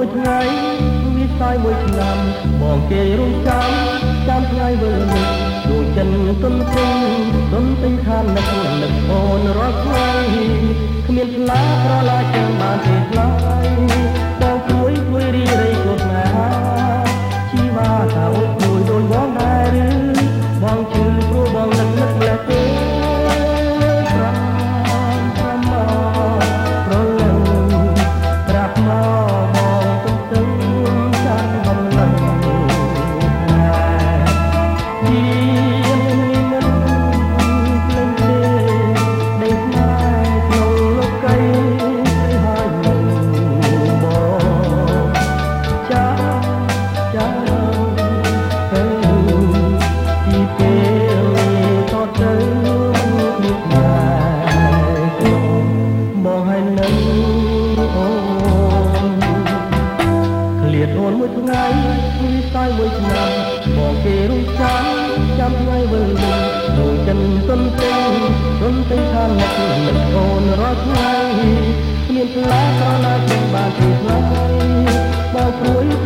មួយថ្ងៃវិស័យមួយឆ្នាំបងគេរំចាំថ្ងៃវិលនេះដូចចិនទុនទិញខាននឹកអូនរាល់ថ្ងៃគ្មានផ្លាក្រឡាចាំបានទេថ្លៃបងជួយរីរៃគត់ណាជីវ៉ាថាអូនជួយដូចបងដែរឬបងជឿព្រោះបងនឹកម្លេះទេអូនមួយថ្ងៃវិស័យមួយឆ្នាំបងគេរំចាំថ្ងៃវិលនេះដូចចិនទុនទិញខាននឹកអូនរាល់ថ្ងៃគ្មានផ្លាក្រណាចាំបានទីថ្លៃបងព្រួយ